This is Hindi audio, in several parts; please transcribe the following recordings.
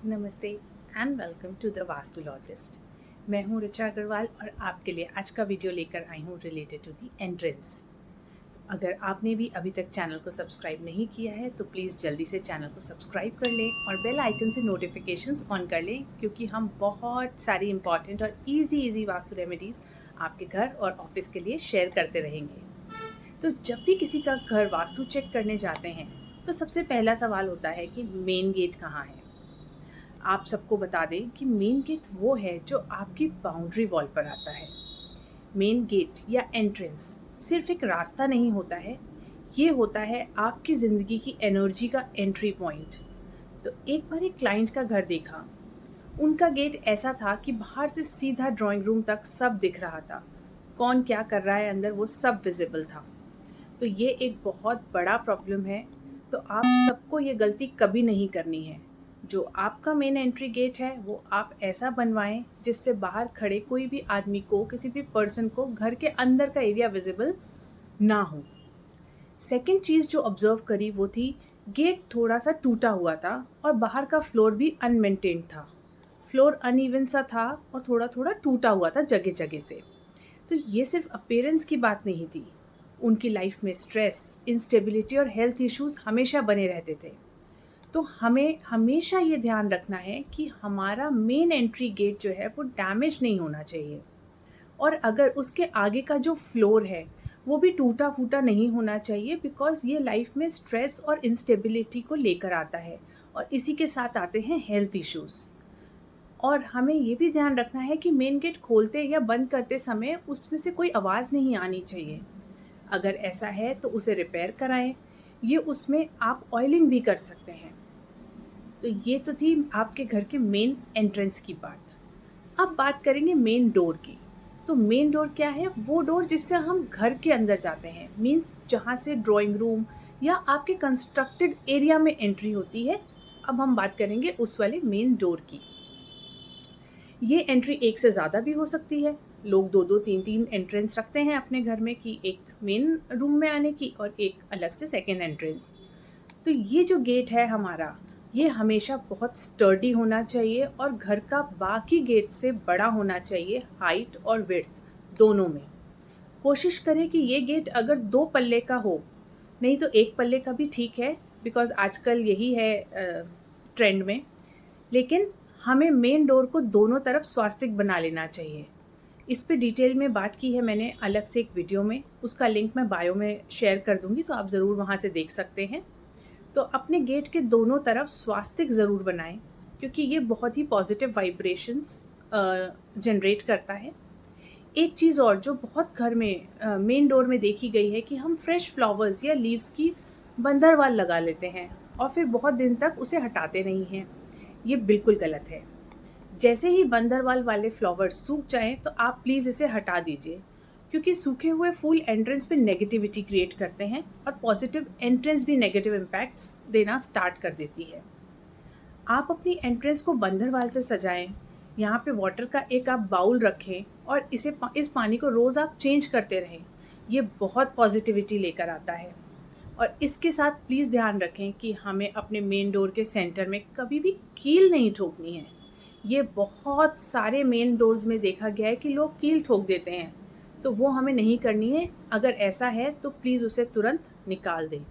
नमस्ते एंड वेलकम टू द वास्तुलॉजिस्ट। मैं हूँ ऋचा अग्रवाल और आपके लिए आज का वीडियो लेकर आई हूँ रिलेटेड टू दी एंट्रेंस। तो अगर आपने भी अभी तक चैनल को सब्सक्राइब नहीं किया है तो प्लीज़ जल्दी से चैनल को सब्सक्राइब कर लें और बेल आइकन से नोटिफिकेशंस ऑन कर लें, क्योंकि हम बहुत सारी इंपॉर्टेंट और इजी वास्तु रेमेडीज़ आपके घर और ऑफिस के लिए शेयर करते रहेंगे। तो जब भी किसी का घर वास्तु चेक करने जाते हैं तो सबसे पहला सवाल होता है कि मेन गेट कहाँ है। आप सबको बता दें कि मेन गेट वो है जो आपकी बाउंड्री वॉल पर आता है। मेन गेट या एंट्रेंस सिर्फ एक रास्ता नहीं होता है, ये होता है आपकी ज़िंदगी की एनर्जी का एंट्री पॉइंट। तो एक बार एक क्लाइंट का घर देखा। उनका गेट ऐसा था कि बाहर से सीधा ड्राइंग रूम तक सब दिख रहा था, कौन क्या कर रहा है अंदर वो सब विजिबल था। तो ये एक बहुत बड़ा प्रॉब्लम है। तो आप सबको ये गलती कभी नहीं करनी है। जो आपका मेन एंट्री गेट है वो आप ऐसा बनवाएं जिससे बाहर खड़े कोई भी आदमी को, किसी भी पर्सन को घर के अंदर का एरिया विजिबल ना हो। सेकंड चीज़ जो ऑब्जर्व करी वो थी, गेट थोड़ा सा टूटा हुआ था और बाहर का फ्लोर भी अनमेंटेन्ड था। फ्लोर अनइवन सा था और थोड़ा थोड़ा टूटा हुआ था जगह जगह से। तो ये सिर्फ अपीयरेंस की बात नहीं थी, उनकी लाइफ में स्ट्रेस, इंस्टेबिलिटी और हेल्थ इश्यूज हमेशा बने रहते थे। तो हमें हमेशा ये ध्यान रखना है कि हमारा मेन एंट्री गेट जो है वो डैमेज नहीं होना चाहिए, और अगर उसके आगे का जो फ्लोर है वो भी टूटा फूटा नहीं होना चाहिए, बिकॉज ये लाइफ में स्ट्रेस और इंस्टेबिलिटी को लेकर आता है और इसी के साथ आते हैं हेल्थ इश्यूज़। और हमें ये भी ध्यान रखना है कि मेन गेट खोलते या बंद करते समय उसमें से कोई आवाज़ नहीं आनी चाहिए। अगर ऐसा है तो उसे रिपेयर कराएं, ये उसमें आप ऑयलिंग भी कर सकते हैं। तो ये तो थी आपके घर के मेन एंट्रेंस की बात। अब बात करेंगे मेन डोर की। तो मेन डोर क्या है? वो डोर जिससे हम घर के अंदर जाते हैं, मीन्स जहाँ से ड्राइंग रूम या आपके कंस्ट्रक्टेड एरिया में एंट्री होती है। अब हम बात करेंगे उस वाले मेन डोर की। ये एंट्री एक से ज़्यादा भी हो सकती है। लोग दो दो तीन तीन एंट्रेंस रखते हैं अपने घर में, कि एक मेन रूम में आने की और एक अलग से सेकेंड एंट्रेंस। तो ये जो गेट है हमारा, ये हमेशा बहुत स्टर्डी होना चाहिए और घर का बाकी गेट से बड़ा होना चाहिए, हाइट और विड्थ दोनों में। कोशिश करें कि ये गेट अगर 2 पल्ले का हो, नहीं तो 1 पल्ले का भी ठीक है, बिकॉज़ आजकल यही है ट्रेंड में। लेकिन हमें मेन डोर को दोनों तरफ स्वास्तिक बना लेना चाहिए। इस पे डिटेल में बात की है मैंने अलग से एक वीडियो में, उसका लिंक मैं बायो में शेयर कर दूँगी, तो आप ज़रूर वहाँ से देख सकते हैं। तो अपने गेट के दोनों तरफ स्वास्तिक ज़रूर बनाएं, क्योंकि ये बहुत ही पॉजिटिव वाइब्रेशंस जनरेट करता है। एक चीज़ और जो बहुत घर में मेन डोर में देखी गई है कि हम फ्रेश फ्लावर्स या लीव्स की बंदरवाल लगा लेते हैं और फिर बहुत दिन तक उसे हटाते नहीं हैं। ये बिल्कुल गलत है। जैसे ही बंदरवाल वाले फ्लावर्स सूख जाएं तो आप प्लीज़ इसे हटा दीजिए, क्योंकि सूखे हुए फूल एंट्रेंस पे नेगेटिविटी क्रिएट करते हैं और पॉजिटिव एंट्रेंस भी नेगेटिव इम्पैक्ट्स देना स्टार्ट कर देती है। आप अपनी एंट्रेंस को बंदरवाल से सजाएं, यहाँ पे वाटर का एक आप बाउल रखें और इस पानी को रोज़ आप चेंज करते रहें। ये बहुत पॉजिटिविटी लेकर आता है। और इसके साथ प्लीज़ ध्यान रखें कि हमें अपने मेन डोर के सेंटर में कभी भी कील नहीं ठोकनी है। ये बहुत सारे मेन डोर्स में देखा गया है कि लोग कील ठोक देते हैं, तो वो हमें नहीं करनी है। अगर ऐसा है तो प्लीज़ उसे तुरंत निकाल दें,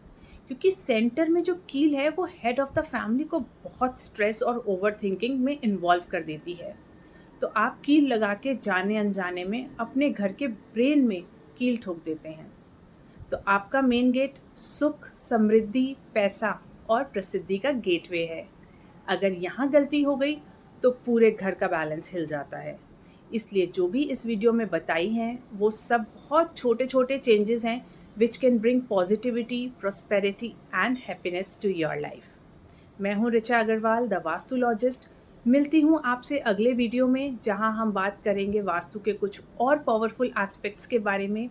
क्योंकि सेंटर में जो कील है वो हेड ऑफ़ द फैमिली को बहुत स्ट्रेस और ओवर थिंकिंग में इन्वॉल्व कर देती है। तो आप कील लगा के जाने अनजाने में अपने घर के ब्रेन में कील ठोक देते हैं। तो आपका मेन गेट सुख, समृद्धि, पैसा और प्रसिद्धि का गेटवे है। अगर यहाँ गलती हो गई तो पूरे घर का बैलेंस हिल जाता है। इसलिए जो भी इस वीडियो में बताई हैं वो सब बहुत छोटे छोटे चेंजेस हैं which can bring positivity, prosperity and happiness to your life. मैं हूँ ऋचा अग्रवाल, द वास्तुलॉजिस्ट। मिलती हूँ आपसे अगले वीडियो में, जहाँ हम बात करेंगे वास्तु के कुछ और पावरफुल एस्पेक्ट्स के बारे में।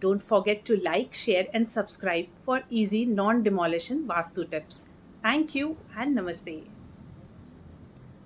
Don't forget to like, share and subscribe for easy non-demolition Vastu tips. Thank you and Namaste.